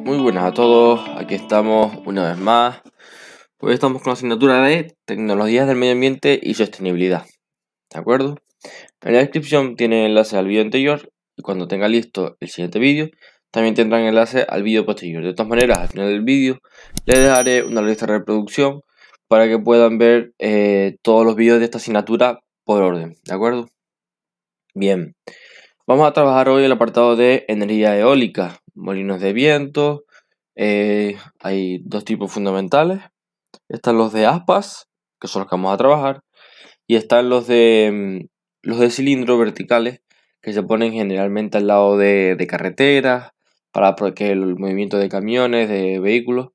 Muy buenas a todos, aquí estamos una vez más. Hoy estamos con la asignatura de Tecnologías del Medio Ambiente y Sostenibilidad, ¿de acuerdo? En la descripción tiene enlace al vídeo anterior y cuando tenga listo el siguiente vídeo también tendrán enlace al vídeo posterior. De todas maneras, al final del vídeo les dejaré una lista de reproducción para que puedan ver todos los vídeos de esta asignatura por orden, ¿de acuerdo? Bien, vamos a trabajar hoy el apartado de energía eólica, molinos de viento. Hay dos tipos fundamentales. Están los de aspas, que son los que vamos a trabajar, y están los de cilindros verticales, que se ponen generalmente al lado de carreteras, para que el movimiento de camiones, de vehículos,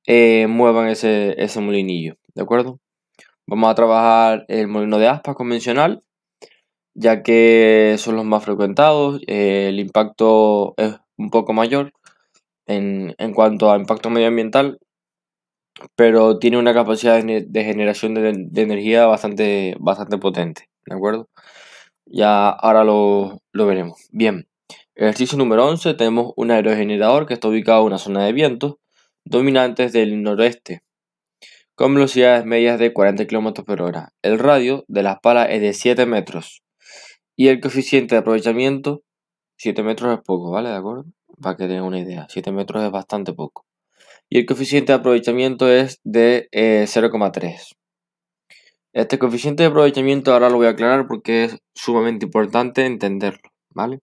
muevan ese molinillo, ¿de acuerdo? Vamos a trabajar el molino de aspas convencional, ya que son los más frecuentados, el impacto es un poco mayor en cuanto a impacto medioambiental, pero tiene una capacidad de generación de energía bastante potente, ¿de acuerdo? Ya ahora lo veremos. Bien, ejercicio número 11, tenemos un aerogenerador que está ubicado en una zona de vientos dominantes del noroeste, con velocidades medias de 40 km por hora. El radio de las palas es de 7 metros y el coeficiente de aprovechamiento, 7 metros es poco, ¿vale? ¿De acuerdo? Para que tengan una idea, 7 metros es bastante poco. Y el coeficiente de aprovechamiento es de 0,3. Este coeficiente de aprovechamiento ahora lo voy a aclarar porque es sumamente importante entenderlo, ¿vale?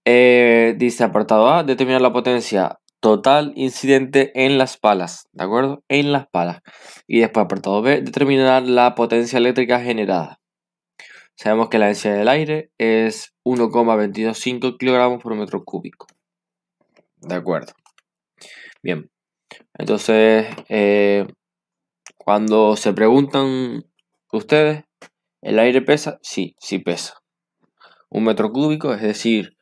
Dice apartado A, determinar la potencia total incidente en las palas, ¿de acuerdo? En las palas. Y después apartado B, determinar la potencia eléctrica generada. Sabemos que la densidad del aire es 1,225 kilogramos por metro cúbico. De acuerdo. Bien. Entonces, cuando se preguntan ustedes, ¿el aire pesa? Sí, sí pesa. 1 metro cúbico, es decir,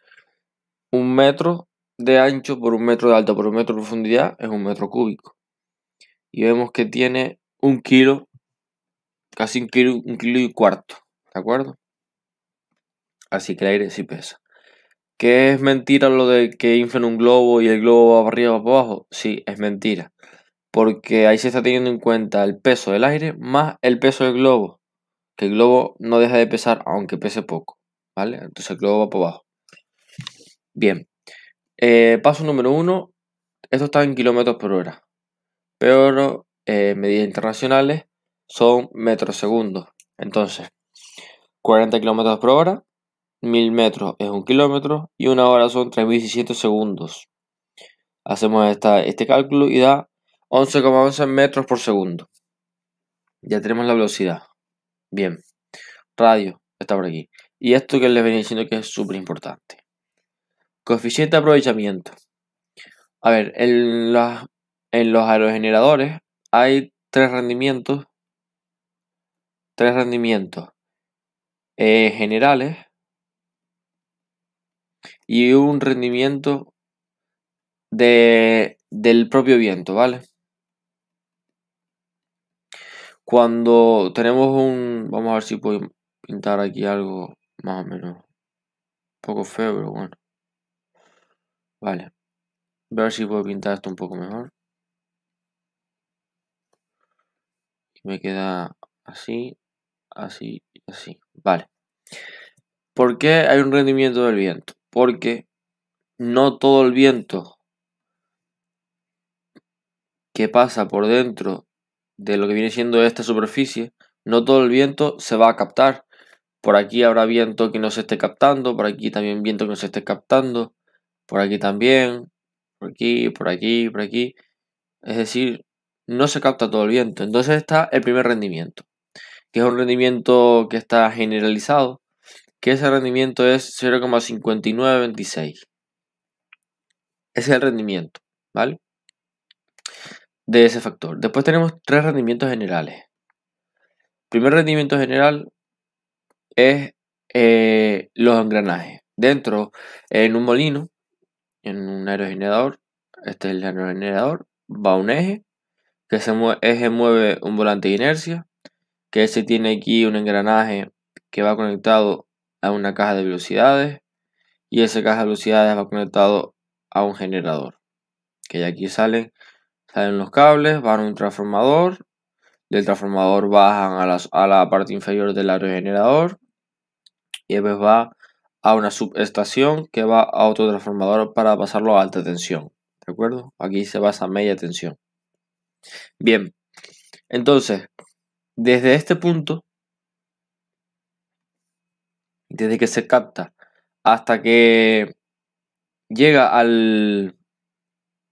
1 metro de ancho por 1 metro de alto por 1 metro de profundidad es 1 metro cúbico. Y vemos que tiene 1 kilo, casi 1,25 kilos, ¿de acuerdo? Así que el aire sí pesa. ¿Qué es mentira lo de que inflan un globo y el globo va para arriba o para abajo? Sí, es mentira. Porque ahí se está teniendo en cuenta el peso del aire más el peso del globo. Que el globo no deja de pesar aunque pese poco, ¿vale? Entonces el globo va para abajo. Bien, paso número 1, esto está en kilómetros por hora, pero medidas internacionales son metros segundos. Entonces, 40 kilómetros por hora, 1000 metros es 1 kilómetro y 1 hora son 3600 segundos. Hacemos este cálculo y da 11,11 metros por segundo. Ya tenemos la velocidad. Bien, radio está por aquí. Y esto que les venía diciendo que es súper importante. Coeficiente de aprovechamiento. A ver, en los aerogeneradores hay tres rendimientos generales y un rendimiento del propio viento, ¿vale? Cuando tenemos vamos a ver si puedo pintar aquí algo más o menos un poco feo, pero bueno. Vale, a ver si puedo pintar esto un poco mejor. Y me queda así, así y así. Vale. ¿Por qué hay un rendimiento del viento? Porque no todo el viento que pasa por dentro de lo que viene siendo esta superficie, no todo el viento se va a captar. Por aquí habrá viento que no se esté captando, por aquí también viento que no se esté captando, por aquí también, por aquí, por aquí, por aquí. Es decir, no se capta todo el viento. Entonces está el primer rendimiento, que es un rendimiento que está generalizado, que ese rendimiento es 0,5926. Ese es el rendimiento, ¿vale? De ese factor. Después tenemos tres rendimientos generales. El primer rendimiento general es los engranajes. Dentro, en un molino, en un aerogenerador, este es el aerogenerador, va un eje, que ese eje mueve un volante de inercia, que ese tiene aquí un engranaje que va conectado a una caja de velocidades, y esa caja de velocidades va conectado a un generador. Que ya aquí salen los cables, van a un transformador, del transformador bajan a la parte inferior del aerogenerador y después va a una subestación que va a otro transformador para pasarlo a alta tensión. ¿De acuerdo? Aquí se basa media tensión. Bien, entonces, desde este punto, desde que se capta hasta que llega al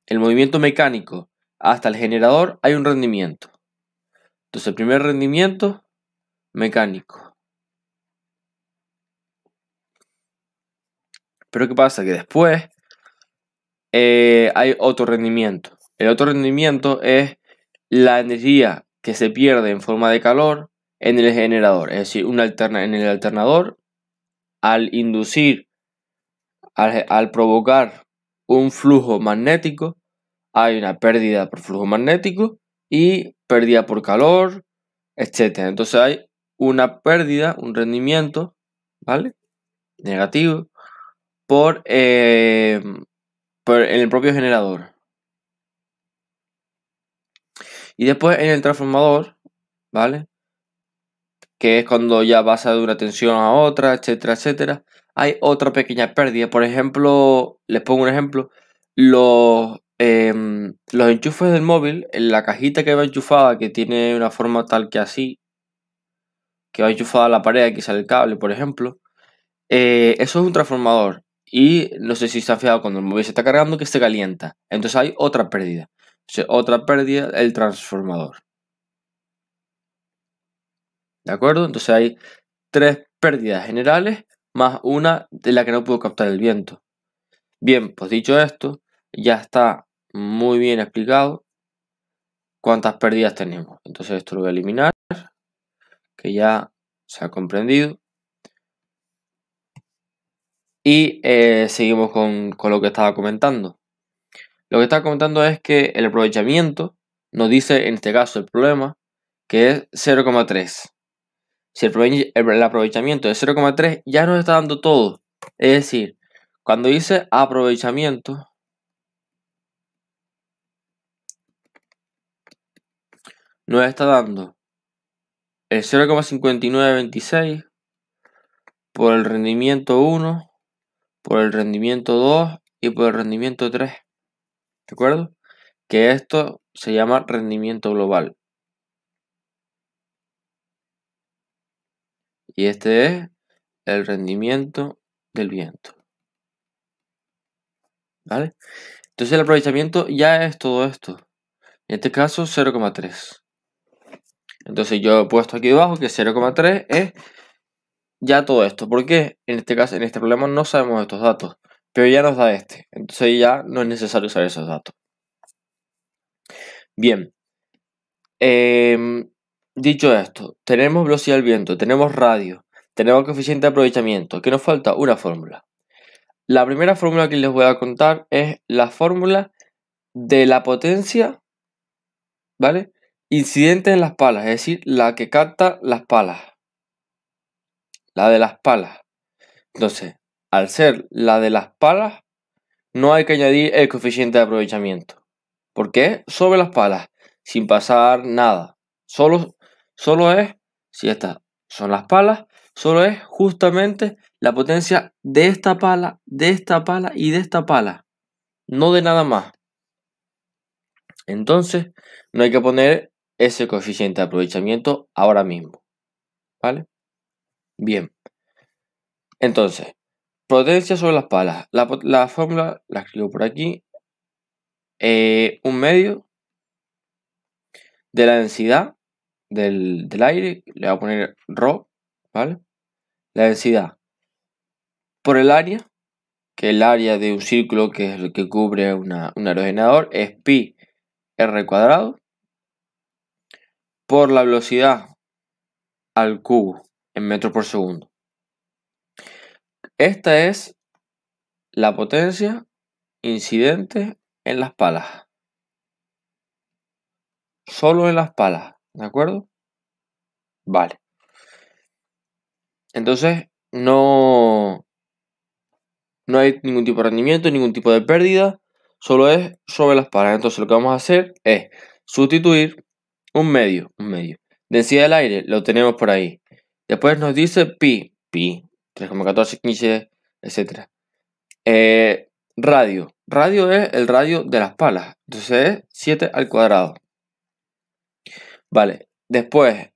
el movimiento mecánico hasta el generador, hay un rendimiento. Entonces, el primer rendimiento mecánico. Pero ¿qué pasa? Que después hay otro rendimiento. El otro rendimiento es la energía que se pierde en forma de calor en el generador. Es decir, en el alternador, al inducir, al provocar un flujo magnético, hay una pérdida por flujo magnético y pérdida por calor, etc. Entonces hay una pérdida, un rendimiento, ¿vale? Negativo por en el propio generador. Y después en el transformador, ¿vale? Que es cuando ya pasa de una tensión a otra, etcétera, etcétera. Hay otra pequeña pérdida. Por ejemplo, les pongo un ejemplo. Los enchufes del móvil, en la cajita que va enchufada, que tiene una forma tal que así, que va enchufada a la pared, aquí sale el cable, por ejemplo. Eso es un transformador. Y no sé si se ha fijado cuando el móvil se está cargando que se calienta. Entonces hay otra pérdida. O sea, otra pérdida, el transformador. ¿De acuerdo? Entonces hay 3 pérdidas generales más una de la que no pudo captar el viento. Bien, pues dicho esto, ya está muy bien explicado cuántas pérdidas tenemos. Entonces esto lo voy a eliminar, que ya se ha comprendido. Y seguimos con lo que estaba comentando. Lo que estaba comentando es que el aprovechamiento nos dice, en este caso, el problema, que es 0,3. Si el aprovechamiento es 0,3, ya nos está dando todo. Es decir, cuando dice aprovechamiento, nos está dando el 0,5926 por el rendimiento 1, por el rendimiento 2 y por el rendimiento 3. ¿De acuerdo? Que esto se llama rendimiento global. Y este es el rendimiento del viento. ¿Vale? Entonces el aprovechamiento ya es todo esto. En este caso 0,3. Entonces yo he puesto aquí debajo que 0,3 es ya todo esto. ¿Por qué? En este caso, en este problema no sabemos estos datos, pero ya nos da este. Entonces ya no es necesario usar esos datos. Bien. Dicho esto, tenemos velocidad del viento, tenemos radio, tenemos coeficiente de aprovechamiento. ¿Qué nos falta? Una fórmula. La primera fórmula que les voy a contar es la fórmula de la potencia, ¿vale? Incidente en las palas, es decir, la que capta las palas. La de las palas. Entonces, al ser la de las palas, no hay que añadir el coeficiente de aprovechamiento. ¿Por qué? Sobre las palas, sin pasar nada. Solo es, si estas son las palas, solo es justamente la potencia de esta pala y de esta pala. No de nada más. Entonces, no hay que poner ese coeficiente de aprovechamiento ahora mismo. ¿Vale? Bien. Entonces, potencia sobre las palas. La fórmula la escribo por aquí. Un medio de la densidad del aire, le voy a poner ρ, ¿vale? La densidad por el área, que el área de un círculo, que es el que cubre un aerogenerador, es pi r cuadrado, por la velocidad al cubo en metros por segundo. Esta es la potencia incidente en las palas. Solo en las palas, ¿de acuerdo? Vale. Entonces, no hay ningún tipo de rendimiento, ningún tipo de pérdida. solo es sobre las palas. Entonces lo que vamos a hacer es sustituir un medio. Densidad del aire, lo tenemos por ahí. Después nos dice pi, 3,1415, etc. Radio es el radio de las palas. Entonces es 7 al cuadrado. Vale, después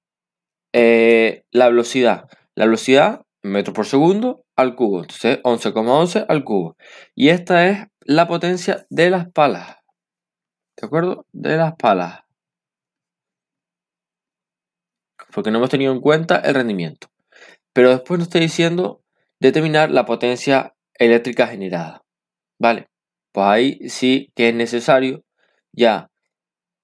la velocidad. La velocidad en metros por segundo al cubo. Entonces 11,11 al cubo. Y esta es la potencia de las palas. ¿De acuerdo? De las palas. Porque no hemos tenido en cuenta el rendimiento. Pero después nos está diciendo determinar la potencia eléctrica generada. Vale, pues ahí sí que es necesario ya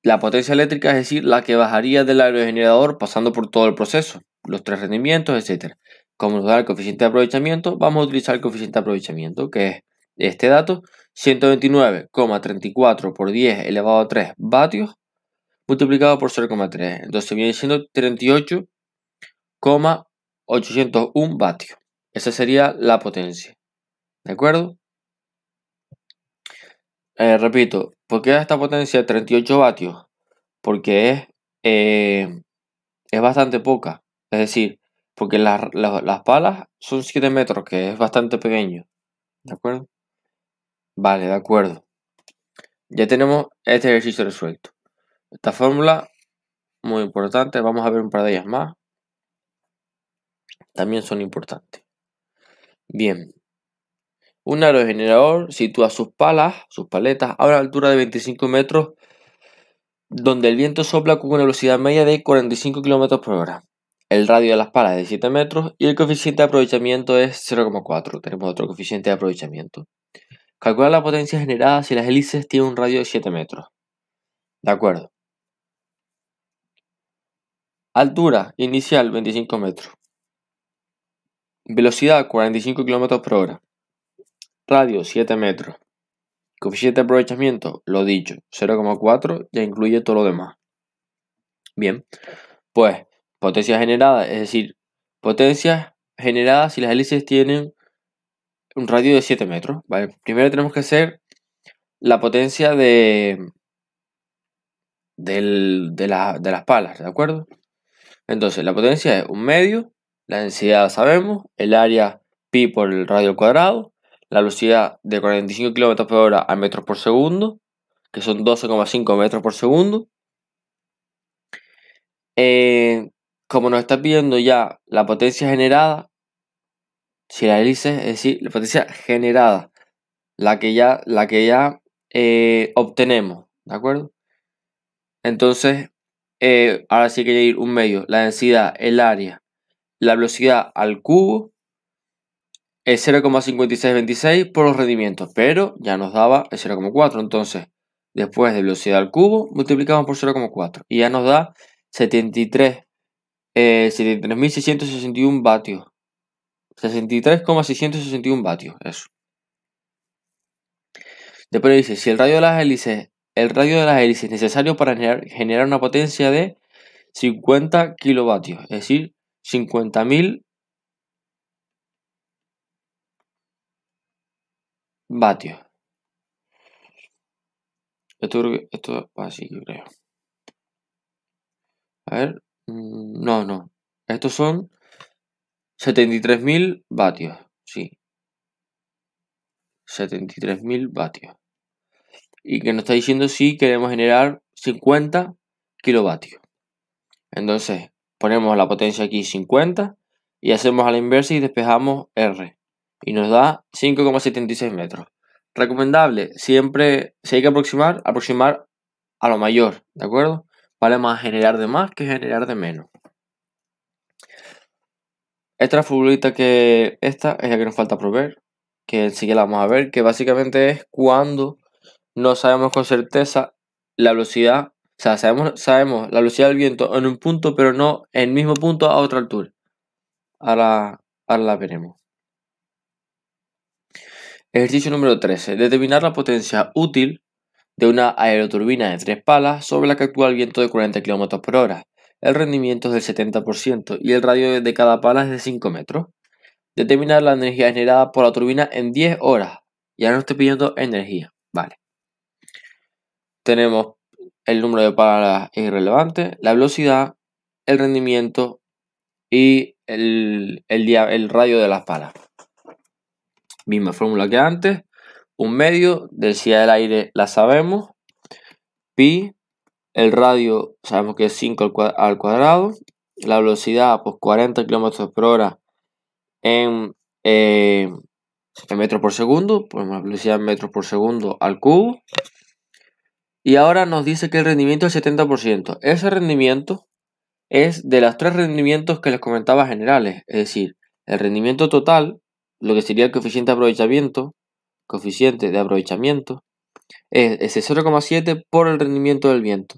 la potencia eléctrica, es decir, la que bajaría del aerogenerador pasando por todo el proceso, los 3 rendimientos, etc. Como nos da el coeficiente de aprovechamiento, vamos a utilizar el coeficiente de aprovechamiento, que es este dato, 129,34 por 10 elevado a 3 vatios, multiplicado por 0,3. Entonces viene siendo 38,801 vatios. Esa sería la potencia. ¿De acuerdo? Repito, ¿por qué esta potencia de 38 vatios? Porque es bastante poca. Es decir, porque las palas son 7 metros, que es bastante pequeño. ¿De acuerdo? Vale, de acuerdo. Ya tenemos este ejercicio resuelto. Esta fórmula, muy importante. Vamos a ver un par de ellas más. También son importantes. Bien. Un aerogenerador sitúa sus paletas, a una altura de 25 metros, donde el viento sopla con una velocidad media de 45 km por hora. El radio de las palas es de 7 metros y el coeficiente de aprovechamiento es 0,4. Tenemos otro coeficiente de aprovechamiento. Calcula la potencia generada si las hélices tienen un radio de 7 metros. De acuerdo. Altura inicial 25 metros. Velocidad 45 km por hora. Radio 7 metros. Coeficiente de aprovechamiento, lo dicho, 0,4, ya incluye todo lo demás. Bien, pues potencia generada, es decir, potencia generada si las hélices tienen un radio de 7 metros. Vale, primero tenemos que hacer la potencia de las palas, ¿de acuerdo? Entonces, la potencia es un medio, la densidad sabemos, el área pi por el radio al cuadrado, la velocidad de 45 km por hora a metros por segundo, que son 12,5 metros por segundo. Como nos está pidiendo ya la potencia generada, si la hélice, es decir, la potencia generada, la que ya obtenemos, ¿de acuerdo? Entonces, ahora sí hay que añadir un medio, la densidad, el área, la velocidad al cubo es 0,5626 por los rendimientos, pero ya nos daba el 0,4. Entonces, después de velocidad al cubo, multiplicamos por 0,4 y ya nos da 73.661 vatios. 63,661 vatios, eso. Después dice, si el radio de las hélices es necesario para generar una potencia de 50 kilovatios, es decir, 50.000 vatios. Esto así, yo creo. A ver, no. Estos son 73.000 vatios, sí. 73.000 vatios. Y que nos está diciendo si queremos generar 50 kilovatios. Entonces, ponemos la potencia aquí 50 y hacemos a la inversa y despejamos R. Y nos da 5,76 metros. Recomendable, siempre, si hay que aproximar a lo mayor, ¿de acuerdo? Vale más generar de más que generar de menos. Esta formulita que esta es la que nos falta por ver, que enseguida la vamos a ver, que básicamente es cuando no sabemos con certeza la velocidad, o sea, sabemos la velocidad del viento en un punto, pero no en el mismo punto a otra altura. Ahora la veremos. Ejercicio número 13. Determinar la potencia útil de una aeroturbina de 3 palas sobre la que actúa el viento de 40 km por hora. El rendimiento es del 70% y el radio de cada pala es de 5 metros. Determinar la energía generada por la turbina en 10 horas. Ya no estoy pidiendo energía. Vale. tenemos el número de palas irrelevante, la velocidad, el rendimiento y el radio de las palas. Misma fórmula que antes. Un medio, densidad del aire la sabemos. Pi, el radio sabemos que es 5 al cuadrado. La velocidad, pues 40 km por hora en metros por segundo. Ponemos la velocidad en metros por segundo al cubo. Y ahora nos dice que el rendimiento es el 70%. Ese rendimiento es de los 3 rendimientos que les comentaba generales. Es decir, el rendimiento total, lo que sería el coeficiente de aprovechamiento, es ese 0,7 por el rendimiento del viento,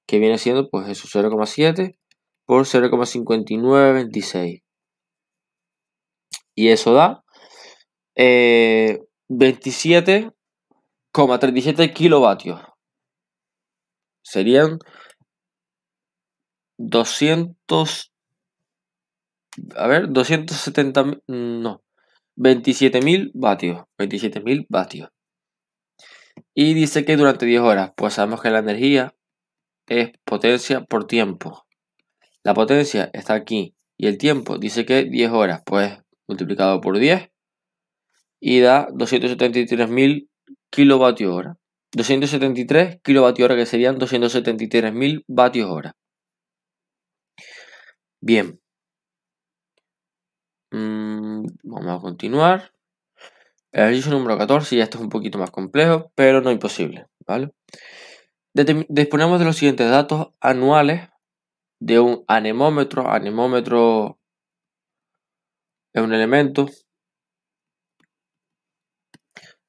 que viene siendo pues eso, 0,7 por 0,5926. Y eso da 27,37 kilovatios. Serían 27.000 vatios. 27.000 vatios. Y dice que durante 10 horas, pues sabemos que la energía es potencia por tiempo. La potencia está aquí y el tiempo dice que 10 horas, pues multiplicado por 10 y da 273.000 kilovatios hora. 273 kilovatios hora, que serían 273.000 vatios hora. Bien. Vamos a continuar. El ejercicio número 14, ya esto es un poquito más complejo, pero no imposible, ¿vale? Disponemos de los siguientes datos anuales de un anemómetro. Anemómetro es un elemento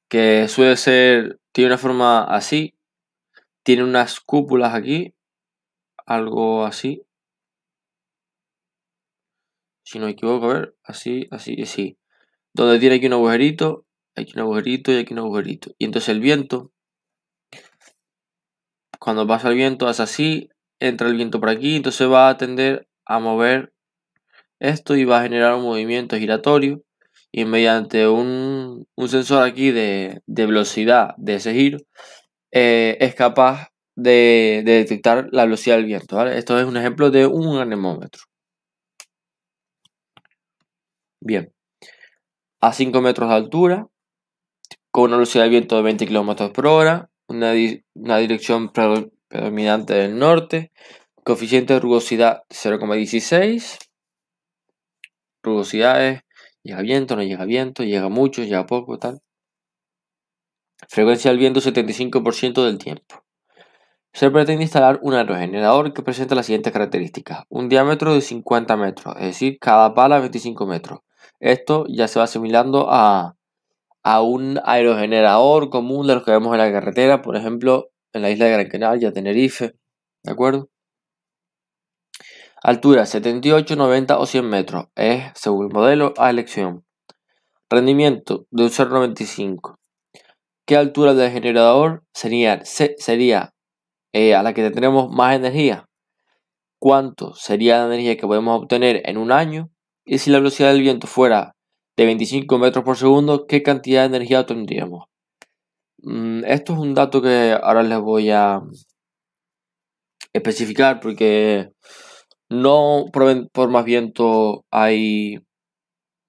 que suele ser, tiene una forma así, tiene unas cúpulas aquí, algo así, si no me equivoco, a ver, así, donde tiene aquí un agujerito, aquí un agujerito y aquí un agujerito. Y entonces el viento, cuando pasa el viento, hace así, entra el viento por aquí, entonces va a tender a mover esto y va a generar un movimiento giratorio. Y mediante un sensor aquí de velocidad de ese giro, es capaz de detectar la velocidad del viento, ¿vale? Esto es un ejemplo de un anemómetro. Bien, a 5 metros de altura, con una velocidad del viento de 20 km por hora, una dirección predominante del norte, coeficiente de rugosidad 0,16, rugosidad es llega viento, no llega viento, llega mucho, llega poco, tal. Frecuencia del viento 75% del tiempo. Se pretende instalar un aerogenerador que presenta las siguientes características. Un diámetro de 50 metros, es decir, cada pala 25 metros. Esto ya se va asimilando a un aerogenerador común de los que vemos en la carretera, por ejemplo, en la isla de Gran Canaria, Tenerife, ¿de acuerdo? Altura 78, 90 o 100 metros, es según el modelo a elección. Rendimiento de un 0,95. ¿Qué altura del generador sería a la que tendremos más energía? ¿Cuánto sería la energía que podemos obtener en un año? Y si la velocidad del viento fuera de 25 metros por segundo, ¿qué cantidad de energía obtendríamos? Esto es un dato que ahora les voy a especificar porque no por más viento hay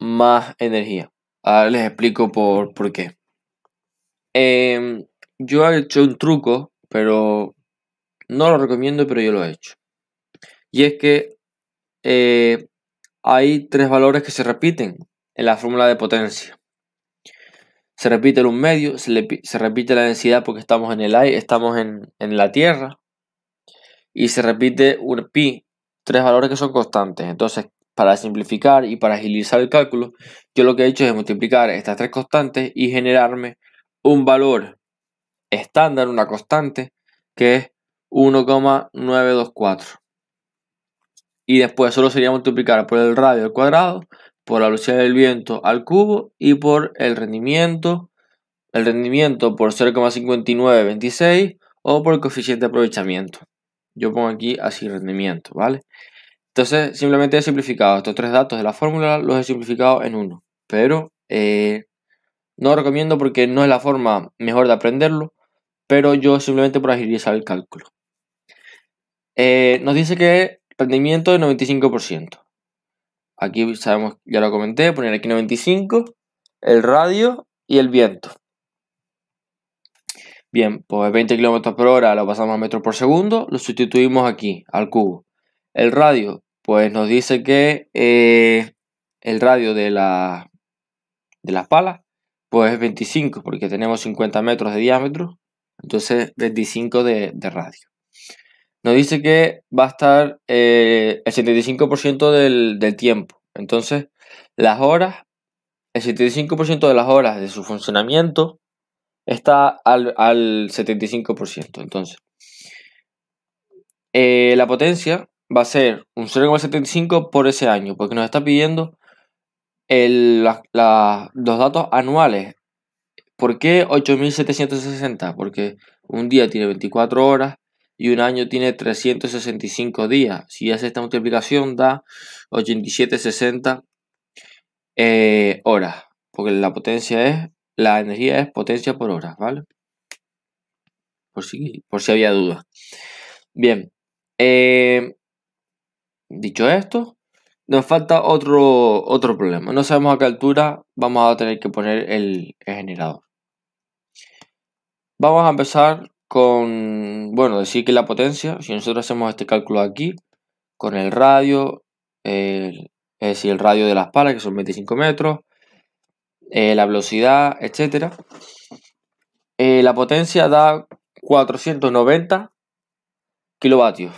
más energía. Ahora les explico por qué. Yo he hecho un truco, pero no lo recomiendo, pero yo lo he hecho. Y es que hay 3 valores que se repiten en la fórmula de potencia. Se repite el 1 medio, se repite la densidad porque estamos en el aire, estamos en la Tierra. Y se repite un pi, 3 valores que son constantes. Entonces, para simplificar y para agilizar el cálculo, yo lo que he hecho es multiplicar estas 3 constantes y generarme un valor estándar, una constante, que es 1,924. Y después solo sería multiplicar por el radio al cuadrado, por la velocidad del viento al cubo y por el rendimiento por 0,5926 o por el coeficiente de aprovechamiento. Yo pongo aquí así rendimiento, ¿vale? Entonces simplemente he simplificado estos 3 datos de la fórmula, los he simplificado en uno. Pero no lo recomiendo porque no es la forma mejor de aprenderlo. pero yo simplemente por agilizar el cálculo. Nos dice que rendimiento de 95%. Aquí sabemos, ya lo comenté, poner aquí 95, el radio y el viento. Bien, pues 20 km por hora lo pasamos a metros por segundo, lo sustituimos aquí, al cubo. El radio, pues nos dice que el radio de las palas, pues es 25, porque tenemos 50 metros de diámetro, entonces 25 de radio. Nos dice que va a estar el 75% del tiempo, entonces las horas, el 75% de las horas de su funcionamiento está al 75%. Entonces, la potencia va a ser un 0,75 por ese año, porque nos está pidiendo los datos anuales. ¿Por qué 8760? Porque un día tiene 24 horas y un año tiene 365 días. Si hace esta multiplicación da 8760 horas, porque la energía es potencia por hora, ¿vale? Por si había dudas. Bien, dicho esto, nos falta otro problema. No sabemos a qué altura vamos a tener que poner el generador. Vamos a empezar con, decir que la potencia, si nosotros hacemos este cálculo aquí, con el radio, es decir, el radio de las palas, que son 25 metros, la velocidad, etcétera, la potencia da 490 kilovatios.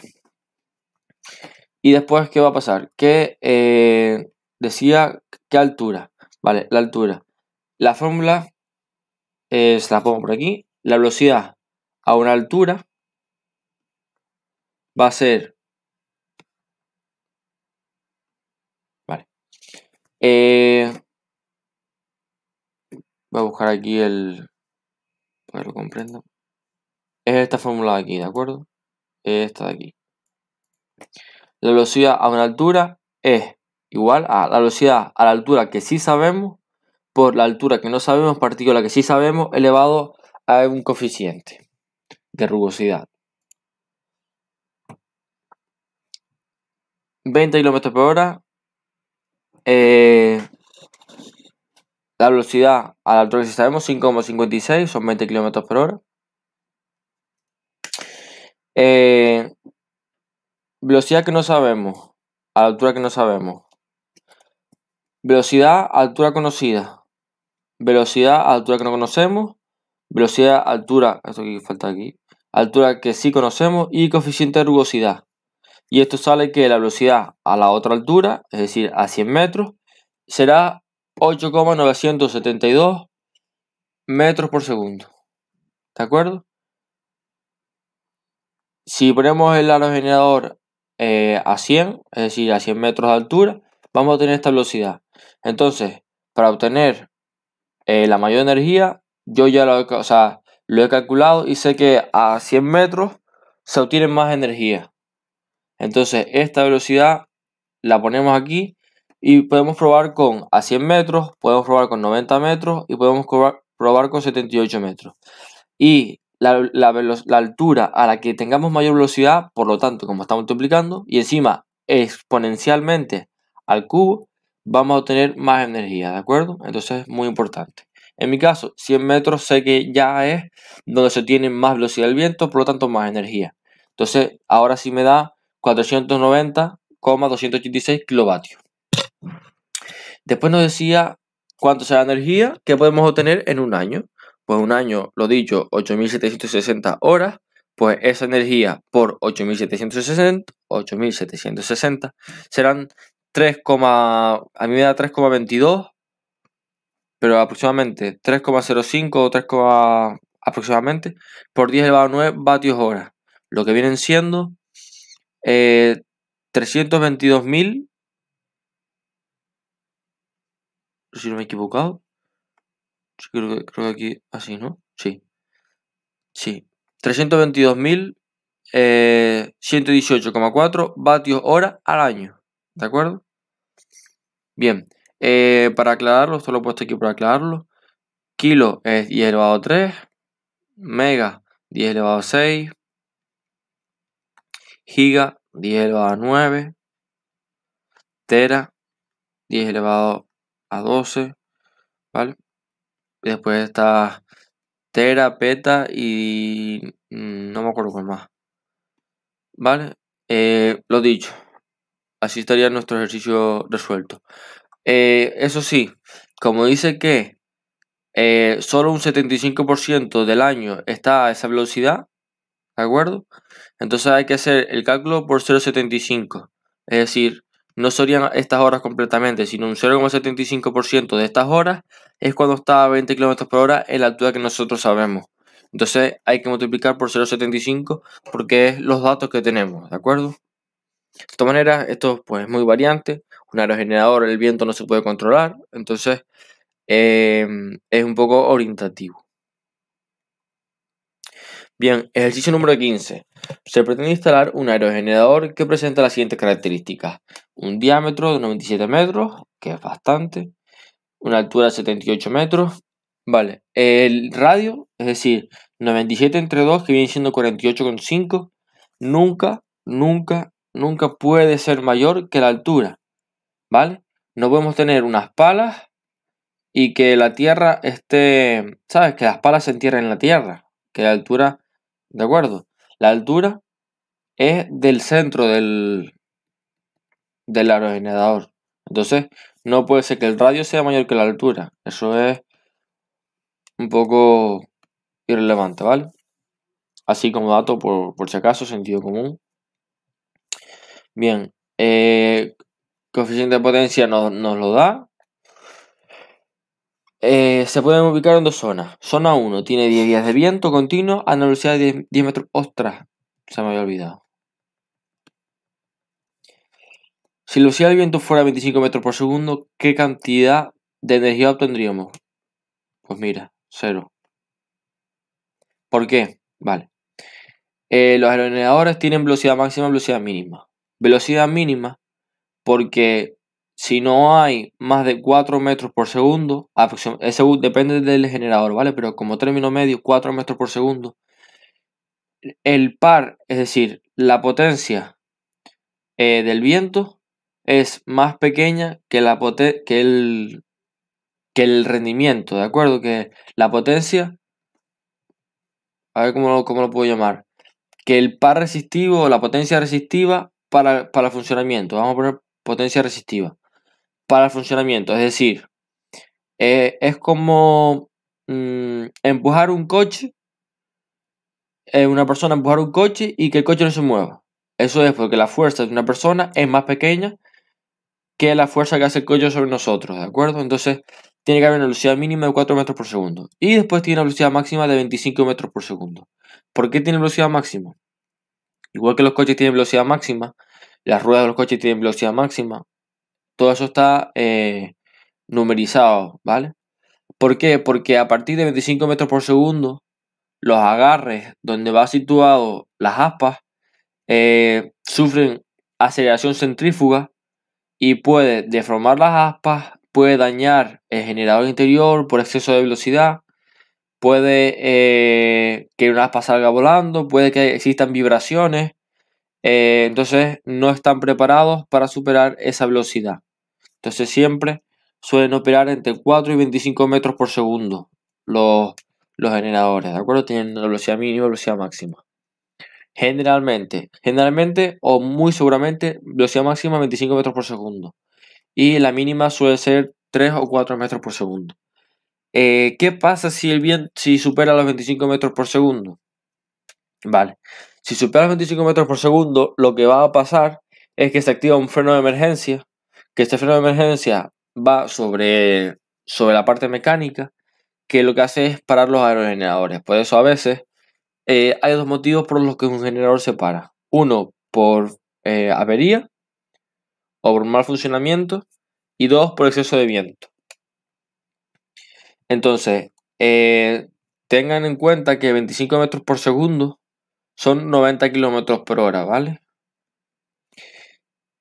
Y después, ¿qué va a pasar? Que decía qué altura. Vale, la altura. La fórmula se la pongo por aquí. La velocidad a una altura va a ser... Vale. Voy a buscar aquí para que lo comprenda. Es esta fórmula de aquí, ¿de acuerdo? Esta de aquí. La velocidad a una altura es igual a la velocidad a la altura que sí sabemos por la altura que no sabemos partido la que sí sabemos elevado a un coeficiente de rugosidad. 20 km por hora. La velocidad a la altura que sí sabemos, 5,56, son 20 km por hora. Velocidad que no sabemos, a la altura que no sabemos. Velocidad a altura conocida. Velocidad a altura que no conocemos. Velocidad a altura, esto que falta aquí, altura que sí conocemos y coeficiente de rugosidad. Y esto sale que la velocidad a la otra altura, es decir, a 100 metros, será 8,972 metros por segundo. ¿De acuerdo? Si ponemos el aerogenerador a 100, es decir, a 100 metros de altura, vamos a tener esta velocidad. Entonces, para obtener la mayor energía, yo ya lo he calculado y sé que a 100 metros se obtiene más energía. Entonces, esta velocidad la ponemos aquí y podemos probar a 100 metros, podemos probar con 90 metros y podemos probar con 78 metros. Y la altura a la que tengamos mayor velocidad, por lo tanto, como está multiplicando, y encima exponencialmente al cubo, vamos a obtener más energía, ¿de acuerdo? Entonces es muy importante. En mi caso, 100 metros sé que ya es donde se tiene más velocidad del viento, por lo tanto más energía. Entonces, ahora sí me da 490,286 kilovatios. Después nos decía cuánto será la energía que podemos obtener en un año. Pues un año, lo dicho, 8760 horas, pues esa energía por 8760 serán 3, a mí me da 3,22, pero aproximadamente 3,05 o 3, aproximadamente por 10 elevado a 9 vatios hora, lo que vienen siendo 322.000, si no me he equivocado. Creo que aquí, así, ¿no? Sí. 322.118,4 vatios hora al año. ¿De acuerdo? Bien. Para aclararlo, esto lo he puesto aquí para aclararlo. Kilo es 10 elevado a 3. Mega 10 elevado a 6, giga, 10 elevado a 9, tera, 10 elevado a 12, ¿vale? Y después está tera, peta y no me acuerdo cuál más, ¿vale? Lo dicho, así estaría nuestro ejercicio resuelto. Eso sí, como dice que solo un 75% del año está a esa velocidad, ¿de acuerdo? Entonces hay que hacer el cálculo por 0,75. Es decir, no serían estas horas completamente, sino un 0,75% de estas horas es cuando está a 20 km por hora en la altura que nosotros sabemos. Entonces hay que multiplicar por 0,75 porque es los datos que tenemos, ¿de acuerdo? De todas maneras, esto pues, es muy variante. Un aerogenerador, el viento no se puede controlar, entonces es un poco orientativo. Bien, ejercicio número 15. Se pretende instalar un aerogenerador que presenta las siguientes características. Un diámetro de 97 metros, que es bastante. Una altura de 78 metros. Vale, el radio, es decir, 97 entre 2, que viene siendo 48,5. Nunca puede ser mayor que la altura. ¿Vale? No podemos tener unas palas y que la tierra esté, ¿sabes? Que las palas se entierren en la tierra. Que la altura, ¿de acuerdo? La altura es del centro del aerogenerador. Entonces, no puede ser que el radio sea mayor que la altura. Eso es un poco irrelevante, ¿vale? Así como dato, por si acaso, sentido común. Bien, coeficiente de potencia nos lo da. Se pueden ubicar en dos zonas. Zona 1 tiene 10 días de viento continuo a una velocidad de 10 metros. ¡Ostras! Se me había olvidado. Si la velocidad del viento fuera 25 metros por segundo, ¿qué cantidad de energía obtendríamos? Pues mira, 0. ¿Por qué? Vale. Los aerogeneradores tienen velocidad máxima y velocidad mínima. Velocidad mínima porque si no hay más de 4 metros por segundo, eso depende del generador, ¿vale? Pero como término medio, 4 metros por segundo, el par, es decir, la potencia del viento es más pequeña que el rendimiento, ¿de acuerdo? Que la potencia, a ver cómo lo puedo llamar, que el par resistivo o la potencia resistiva para el funcionamiento. Vamos a poner potencia resistiva para el funcionamiento, es decir, es como empujar un coche, una persona empujar un coche y que el coche no se mueva. Eso es porque la fuerza de una persona es más pequeña que la fuerza que hace el coche sobre nosotros, ¿de acuerdo? Entonces tiene que haber una velocidad mínima de 4 metros por segundo. Y después tiene una velocidad máxima de 25 metros por segundo. ¿Por qué tiene velocidad máxima? Igual que los coches tienen velocidad máxima, las ruedas de los coches tienen velocidad máxima. Todo eso está numerizado, ¿vale? ¿Por qué? Porque a partir de 25 metros por segundo, los agarres donde va situado las aspas sufren aceleración centrífuga y puede deformar las aspas, puede dañar el generador interior por exceso de velocidad, puede que una aspa salga volando, puede que existan vibraciones, entonces no están preparados para superar esa velocidad. Entonces siempre suelen operar entre 4 y 25 metros por segundo los generadores, ¿de acuerdo? Tienen la velocidad mínima y velocidad máxima. Generalmente o muy seguramente velocidad máxima 25 metros por segundo. Y la mínima suele ser 3 o 4 metros por segundo. ¿Qué pasa si el viento supera los 25 metros por segundo? Vale, si supera los 25 metros por segundo, lo que va a pasar es que se activa un freno de emergencia, que este freno de emergencia va sobre la parte mecánica, que lo que hace es parar los aerogeneradores. Por eso a veces hay dos motivos por los que un generador se para. Uno, por avería o por mal funcionamiento, y dos, por exceso de viento. Entonces, tengan en cuenta que 25 metros por segundo son 90 kilómetros por hora, ¿vale?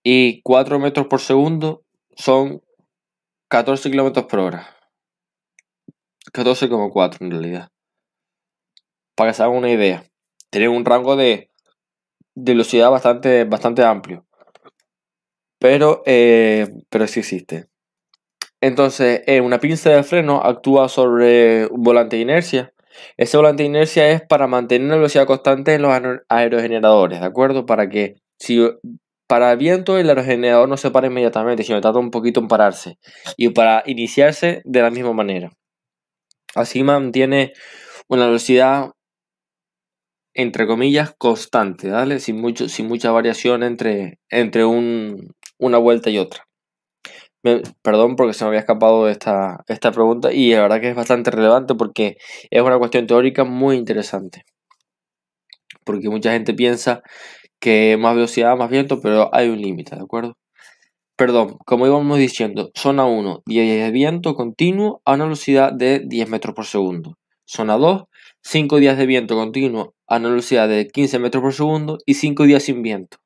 Y 4 metros por segundo son 14 kilómetros por hora. 14,4 en realidad. para que se hagan una idea. Tienen un rango de velocidad bastante amplio. Pero sí existe. Entonces, una pinza de freno actúa sobre un volante de inercia. Ese volante de inercia es para mantener una velocidad constante en los aerogeneradores, ¿de acuerdo? Para el viento el aerogenerador no se para inmediatamente, sino tarda un poquito en pararse. Y para iniciarse de la misma manera. Así mantiene una velocidad, entre comillas, constante, ¿vale? Sin mucha variación entre una vuelta y otra. Perdón porque se me había escapado esta pregunta y la verdad que es bastante relevante porque es una cuestión teórica muy interesante. Porque mucha gente piensa que más velocidad, más viento, pero hay un límite, ¿de acuerdo? Perdón, como íbamos diciendo, zona 1, 10 días de viento continuo a una velocidad de 10 metros por segundo. Zona 2, 5 días de viento continuo a una velocidad de 15 metros por segundo y 5 días sin viento.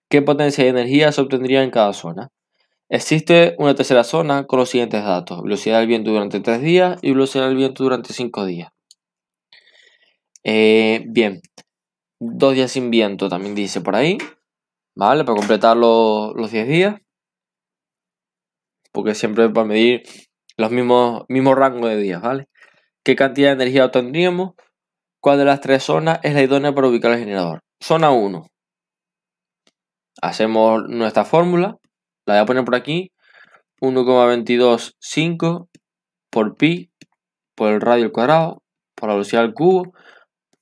¿Qué potencia de energía se obtendría en cada zona? Existe una tercera zona con los siguientes datos: velocidad del viento durante 3 días y velocidad del viento durante 5 días. Bien, 2 días sin viento también dice por ahí, ¿vale? Para completar los 10 días, porque siempre para medir los mismos rangos de días, ¿vale? ¿Qué cantidad de energía obtendríamos? ¿Cuál de las 3 zonas es la idónea para ubicar el generador? Zona 1. Hacemos nuestra fórmula, la voy a poner por aquí, 1,225 por pi por el radio al cuadrado por la velocidad al cubo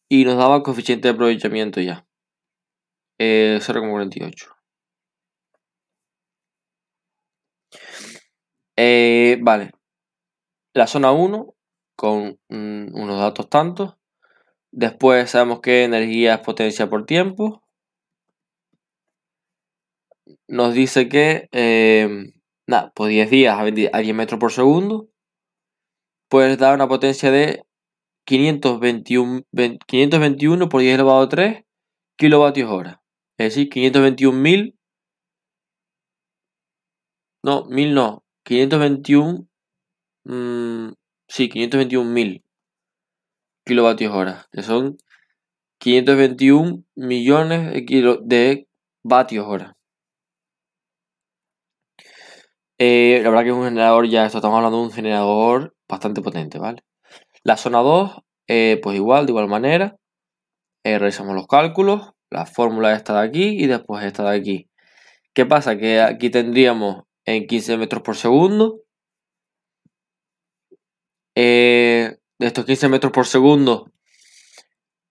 y nos daba el coeficiente de aprovechamiento ya, 0,48. Vale, la zona 1 con unos datos tantos. Después sabemos que energía es potencia por tiempo. Nos dice que pues 10 días a 10 metros por segundo pues da una potencia de 521 por 10 elevado a 3 kilovatios hora. Es decir, 521.000. No, 1000 no. 521. Sí, 521.000 kilovatios hora. Que son 521 millones de vatios hora. La verdad que es un generador ya, esto estamos hablando de un generador bastante potente, ¿vale? La zona 2, pues igual, de igual manera. Realizamos los cálculos, la fórmula esta de aquí y después esta de aquí. ¿Qué pasa? Que aquí tendríamos en 15 metros por segundo. De estos 15 metros por segundo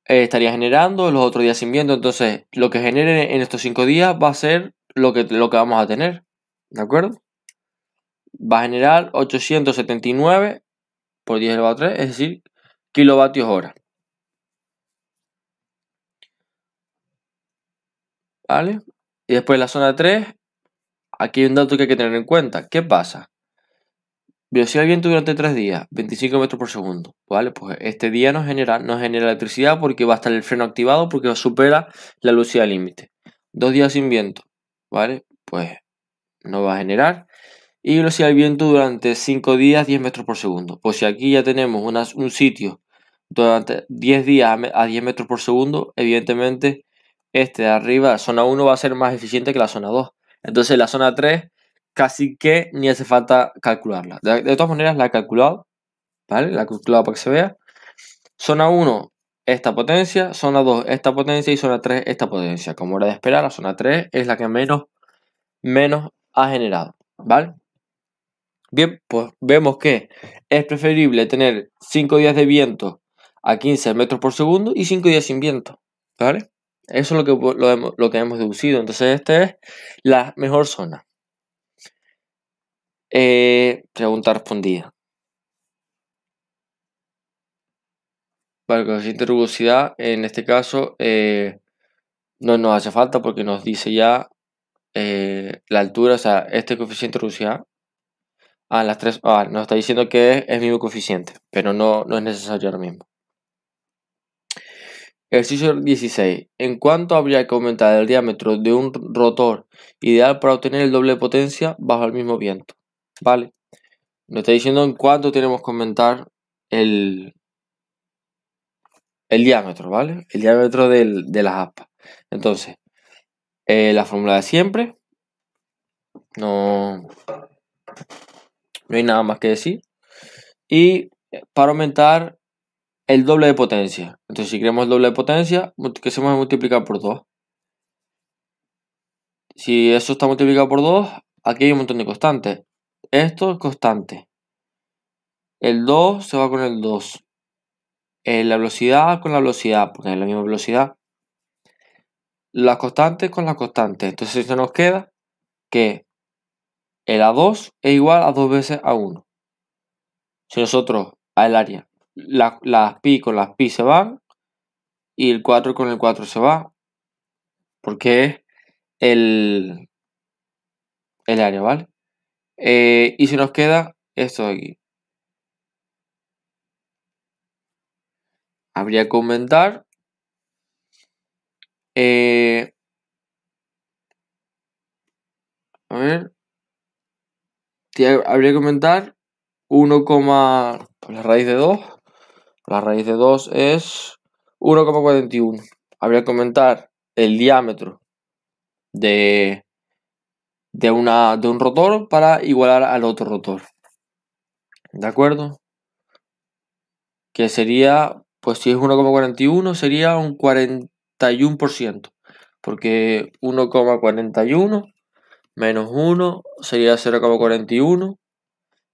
estaría generando, los otros días sin viento. Entonces, lo que genere en estos 5 días va a ser lo que vamos a tener. ¿De acuerdo? Va a generar 879 por 10 elevado a 3, es decir, kilovatios hora. ¿Vale? Y después la zona 3, aquí hay un dato que hay que tener en cuenta. ¿Qué pasa? Velocidad del viento durante 3 días, 25 metros por segundo. ¿Vale? Pues este día no genera electricidad porque va a estar el freno activado porque supera la velocidad límite. 2 días sin viento, ¿vale? Pues no va a generar. Y velocidad del viento durante 5 días, 10 metros por segundo. Pues si aquí ya tenemos un sitio durante 10 días a 10 metros por segundo, evidentemente este de arriba, la zona 1, va a ser más eficiente que la zona 2. Entonces la zona 3 casi que ni hace falta calcularla. De todas maneras la he calculado, ¿vale? La he calculado para que se vea. Zona 1, esta potencia. Zona 2, esta potencia. Y zona 3, esta potencia. Como era de esperar, la zona 3 es la que menos ha generado, ¿vale? Bien, pues vemos que es preferible tener 5 días de viento a 15 metros por segundo y 5 días sin viento, ¿vale? Eso es lo que hemos deducido. Entonces esta es la mejor zona. Pregunta respondida. Vale, coeficiente de rugosidad, en este caso no nos hace falta porque nos dice ya la altura, o sea, este coeficiente de rugosidad. Las 3, nos está diciendo que es el mismo coeficiente, pero no es necesario ahora mismo. Ejercicio 16. ¿En cuánto habría que aumentar el diámetro de un rotor ideal para obtener el doble de potencia bajo el mismo viento? ¿Vale? Nos está diciendo en cuánto tenemos que aumentar el el diámetro, ¿vale? El diámetro de las aspas. Entonces, la fórmula de siempre, no, no hay nada más que decir. Y para aumentar el doble de potencia. Entonces, si queremos el doble de potencia, ¿qué hacemos? Multiplicar por 2. Si eso está multiplicado por 2, aquí hay un montón de constantes. Esto es constante. El 2 se va con el 2. La velocidad con la velocidad, porque es la misma velocidad. Las constantes con las constantes. Entonces se nos queda que el A2 es igual a 2 veces A1. Si nosotros al área, las pi con las pi se van y el 4 con el 4 se va, porque es el área, ¿vale? Y se nos queda esto de aquí. Habría que aumentar a ver, habría que aumentar 1, la raíz de 2. La raíz de 2 es 1,41. Habría que aumentar el diámetro de un rotor para igualar al otro rotor. ¿De acuerdo? Que sería, pues si es 1,41 sería un 41%. Porque 1,41 menos 1 sería 0,41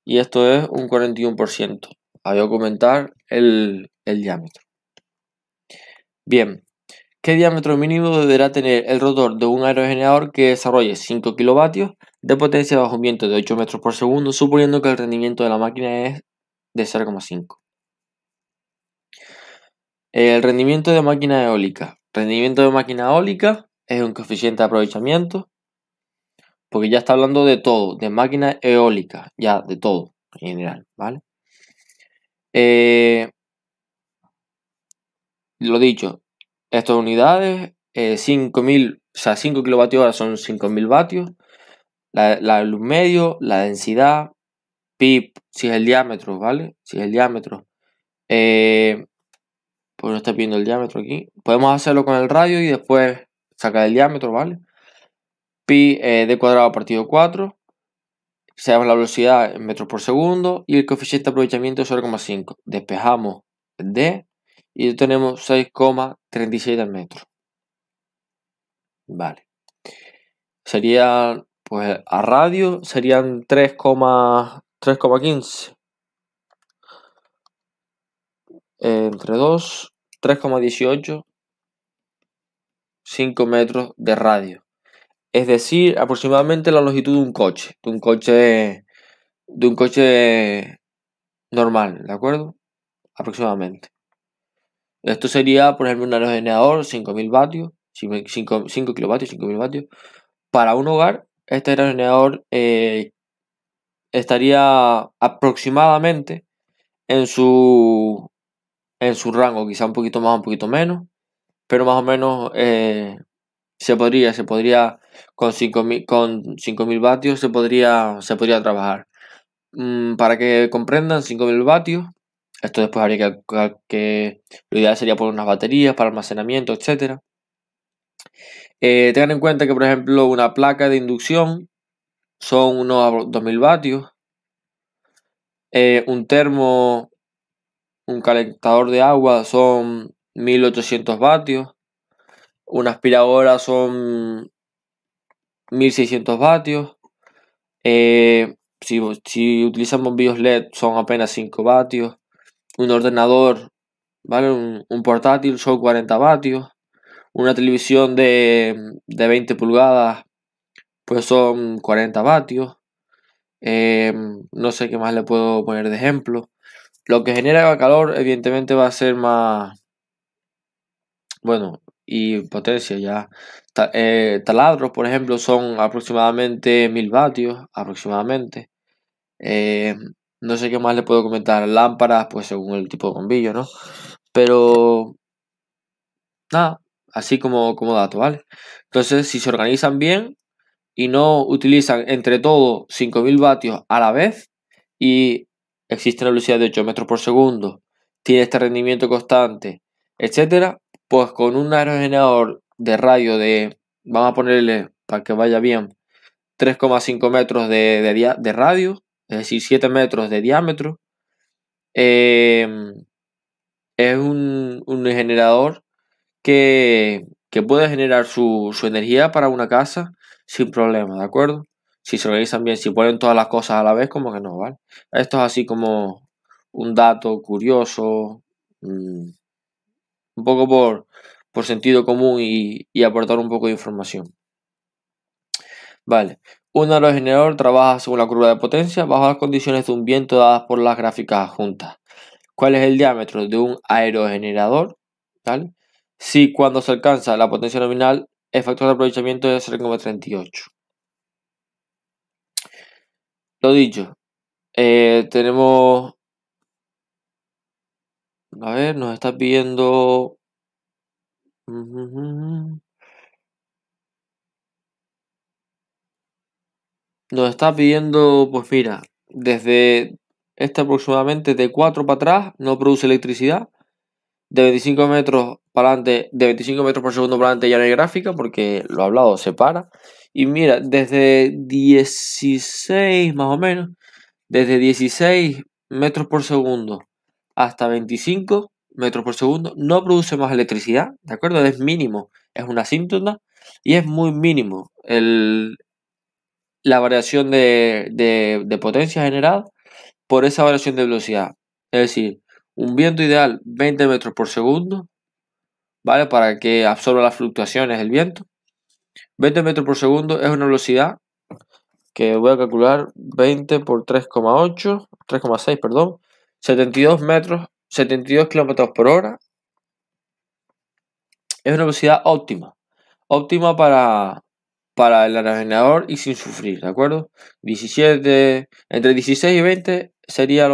y esto es un 41%. Había que aumentar el diámetro. Bien, ¿qué diámetro mínimo deberá tener el rotor de un aerogenerador que desarrolle 5 kilovatios de potencia bajo un viento de 8 metros por segundo, suponiendo que el rendimiento de la máquina es de 0,5? El rendimiento de máquina eólica. Rendimiento de máquina eólica es un coeficiente de aprovechamiento, porque ya está hablando de todo, de máquina eólica, ya de todo en general, ¿vale? Lo dicho, estas unidades, 5.000, o sea, 5 kilovatios hora son 5.000 vatios. La luz medio, la densidad, pi, si es el diámetro, ¿vale? Si es el diámetro. Pues no está viendo el diámetro aquí. Podemos hacerlo con el radio y después sacar el diámetro, ¿vale? Pi d cuadrado partido 4. Sabemos la velocidad en metros por segundo y el coeficiente de aprovechamiento es 0,5. Despejamos d y tenemos 6,37 metros. Vale. Serían, pues a radio serían 3,15. Entre 2, 3,18, 5 metros de radio. Es decir, aproximadamente la longitud de un coche. De un coche normal, ¿de acuerdo? Aproximadamente. Esto sería, por ejemplo, un aerogenerador, 5.000 vatios, 5 kilovatios, 5.000 vatios. Para un hogar, este aerogenerador estaría aproximadamente en su rango, quizá un poquito más, un poquito menos, pero más o menos se podría con 5.000 vatios se podría trabajar. Para que comprendan, 5.000 vatios, esto después habría que lo ideal sería poner unas baterías para almacenamiento, etcétera. Tengan en cuenta que, por ejemplo, una placa de inducción son unos 2.000 vatios. Un termo, un calentador de agua son 1.800 vatios. Una aspiradora son 1.600 vatios. Si utilizan bombillos LED son apenas 5 vatios. Un ordenador, ¿vale? Un portátil son 40 vatios. Una televisión de 20 pulgadas pues son 40 vatios. No sé qué más le puedo poner de ejemplo. Lo que genera calor evidentemente va a ser más, bueno, y potencia ya. Taladros, por ejemplo, son aproximadamente 1.000 vatios, aproximadamente. No sé qué más le puedo comentar. Lámparas, pues según el tipo de bombillo, ¿no? Pero nada, así como dato, ¿vale? Entonces, si se organizan bien y no utilizan entre todo 5.000 vatios a la vez y existe una velocidad de 8 metros por segundo, tiene este rendimiento constante etcétera, pues con un aerogenerador de radio de, vamos a ponerle para que vaya bien, 3,5 metros de radio, es decir, 7 metros de diámetro, es un generador que puede generar su energía para una casa sin problema, ¿de acuerdo? Si se organizan bien, si ponen todas las cosas a la vez, como que no, ¿vale? Esto es así como un dato curioso, un poco por sentido común y aportar un poco de información. Vale, un aerogenerador trabaja según la curva de potencia bajo las condiciones de un viento dadas por las gráficas adjuntas. ¿Cuál es el diámetro de un aerogenerador? ¿Vale? Si cuando se alcanza la potencia nominal, el factor de aprovechamiento es 0,38. Lo dicho, tenemos... A ver, nos está pidiendo... Nos está pidiendo, pues mira, desde aproximadamente de 4 para atrás no produce electricidad. De 25 metros para adelante, de 25 metros por segundo para adelante ya no hay gráfica porque lo hablado se para. Y mira, desde 16 más o menos, desde 16 metros por segundo hasta 25 metros por segundo no produce más electricidad, ¿de acuerdo? Es mínimo, es una asíntota y es muy mínimo la variación de potencia generada por esa variación de velocidad. Es decir, un viento ideal 20 metros por segundo, ¿vale? Para que absorba las fluctuaciones del viento. 20 metros por segundo es una velocidad que voy a calcular 20 por 3,8, 3,6, perdón, 72 kilómetros por hora. Es una velocidad óptima para el aerogenerador y sin sufrir, ¿de acuerdo? 17, entre 16 y 20 sería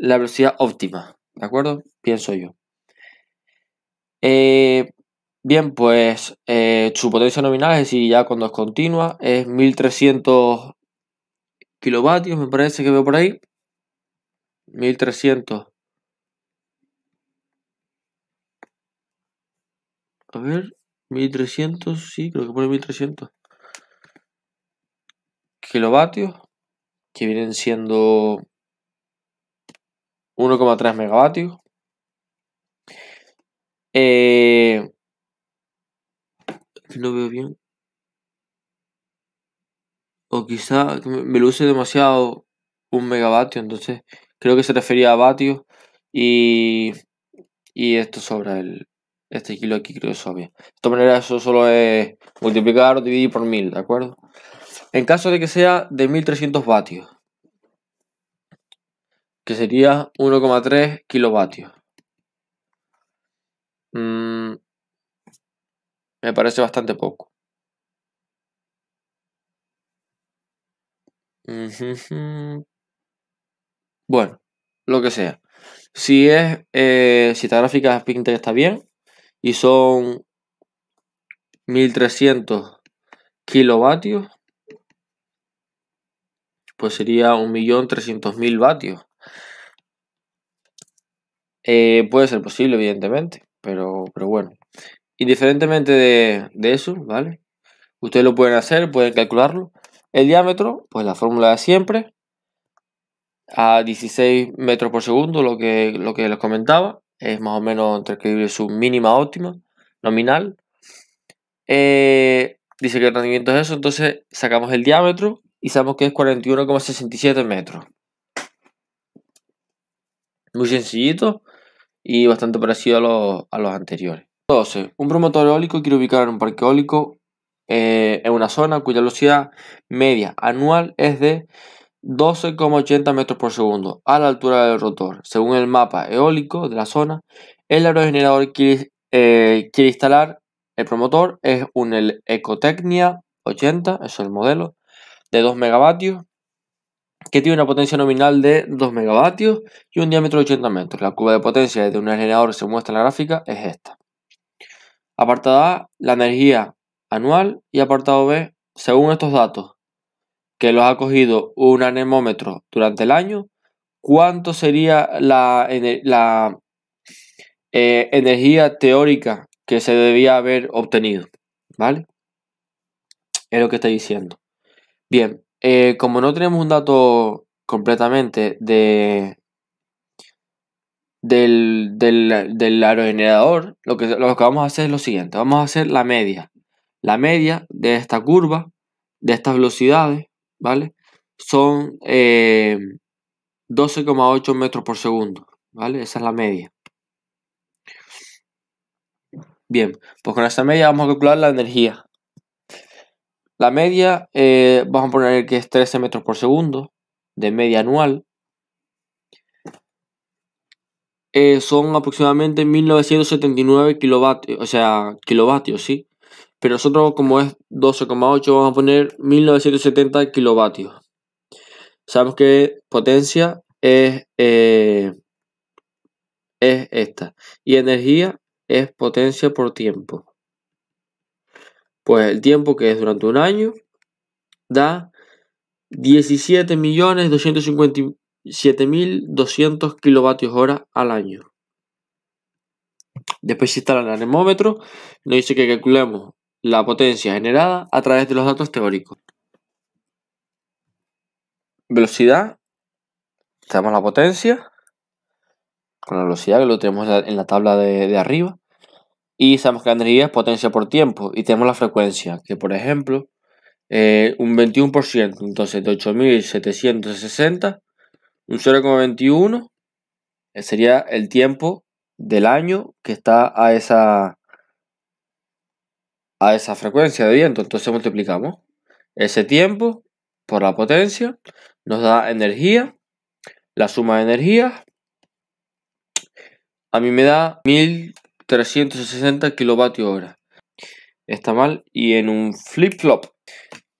la velocidad óptima, ¿de acuerdo? Pienso yo. Bien, pues su potencia nominal, es decir, ya cuando es continua, es 1300 kilovatios, me parece que veo por ahí. 1300. A ver, 1300, sí, creo que pone 1300 kilovatios, que vienen siendo 1,3 megavatios. No veo bien. O quizá me luce demasiado un megavatio, entonces creo que se refería a vatios y esto sobra este kilo aquí, creo que es obvio. De todas maneras, eso solo es multiplicar o dividir por 1000, ¿de acuerdo? En caso de que sea de 1300 vatios, que sería 1,3 kilovatios. Me parece bastante poco. Bueno, lo que sea. Si esta gráfica pinta que está bien y son 1300 kilovatios, pues sería 1.300.000 vatios. Puede ser posible, evidentemente, pero bueno. Indiferentemente de eso, ¿vale? Ustedes lo pueden hacer, pueden calcularlo. El diámetro, pues la fórmula de siempre, a 16 metros por segundo, lo que les comentaba, es más o menos entre su mínima óptima nominal. Dice que el rendimiento es eso, entonces sacamos el diámetro y sabemos que es 41,67 metros. Muy sencillito y bastante parecido a los anteriores. Entonces, un promotor eólico quiere ubicar en un parque eólico en una zona cuya velocidad media anual es de 12,80 metros por segundo a la altura del rotor. Según el mapa eólico de la zona, el aerogenerador quiere instalar el promotor es un Ecotecnia 80, eso es el modelo, de 2 megavatios, que tiene una potencia nominal de 2 megavatios y un diámetro de 80 metros. La curva de potencia de un aerogenerador se muestra en la gráfica, es esta. Apartado A, la energía anual, y apartado B, según estos datos, que los ha cogido un anemómetro durante el año, ¿cuánto sería energía teórica que se debía haber obtenido, ¿vale? Es lo que está diciendo. Bien, como no tenemos un dato completamente del aerogenerador, lo que vamos a hacer es lo siguiente. Vamos a hacer la media. La media de esta curva, de estas velocidades, ¿vale? Son 12,8 metros por segundo, ¿vale? Esa es la media. Bien, pues con esa media vamos a calcular la energía. La media, vamos a poner que es 13 metros por segundo, de media anual. Son aproximadamente 1979 kilovatios, o sea, kilovatios, ¿sí? Pero nosotros, como es 12,8, vamos a poner 1970 kilovatios. Sabemos que potencia es esta. Y energía es potencia por tiempo. Pues el tiempo, que es durante un año, da 17.257.200 kilovatios hora al año. Después se instala el anemómetro, nos dice que calculemos la potencia generada a través de los datos teóricos. Velocidad, tenemos la potencia con la velocidad, que lo tenemos en la tabla de arriba, y sabemos que la energía es potencia por tiempo, y tenemos la frecuencia, que por ejemplo un 21%, entonces de 8.760, un 0,21 sería el tiempo del año que está a esa frecuencia de viento. Entonces multiplicamos ese tiempo por la potencia, nos da energía, la suma de energía a mí me da 1.360 kilovatios hora. Está mal, y en un flip-flop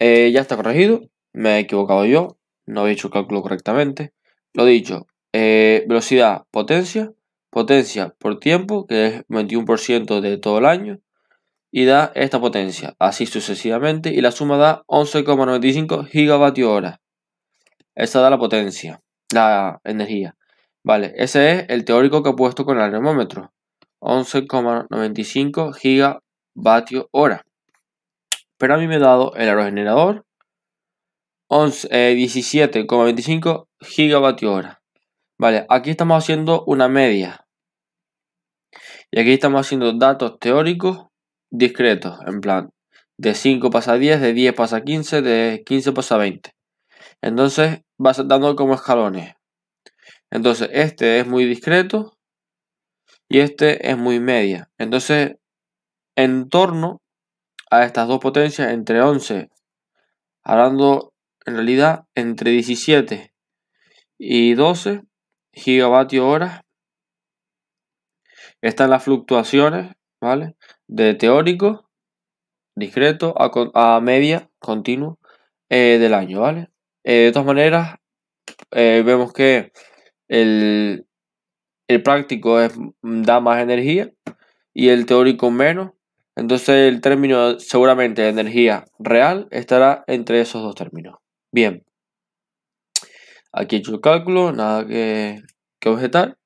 ya está corregido, me he equivocado yo, no he hecho el cálculo correctamente. Lo dicho, velocidad, potencia por tiempo, que es 21% de todo el año, y da esta potencia, así sucesivamente, y la suma da 11,95 gigavatios hora. Esa da la potencia, la energía. Vale, ese es el teórico que he puesto con el anemómetro, 11,95 gigavatios hora. Pero a mí me ha dado el aerogenerador 17,25 gigavatios hora. Vale, aquí estamos haciendo una media. Y aquí estamos haciendo datos teóricos discretos, en plan, de 5 pasa a 10, de 10 pasa a 15, de 15 pasa a 20. Entonces va dando como escalones. Entonces este es muy discreto y este es muy media. Entonces, en torno a estas dos potencias, entre 11, hablando en realidad entre 17 y 12 gigavatios hora, están las fluctuaciones, ¿vale? De teórico, discreto, a media, continuo, del año, ¿vale? De todas maneras, vemos que el práctico da más energía y el teórico menos. Entonces el término seguramente de energía real estará entre esos dos términos. Bien, aquí he hecho el cálculo, nada que objetar.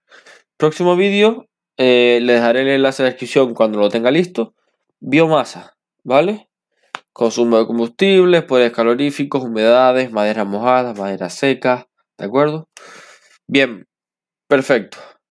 Próximo vídeo, le dejaré el enlace en la descripción cuando lo tenga listo. Biomasa, ¿vale? Consumo de combustibles, poderes caloríficos, humedades, maderas mojadas, maderas secas, ¿de acuerdo? Bien, perfecto.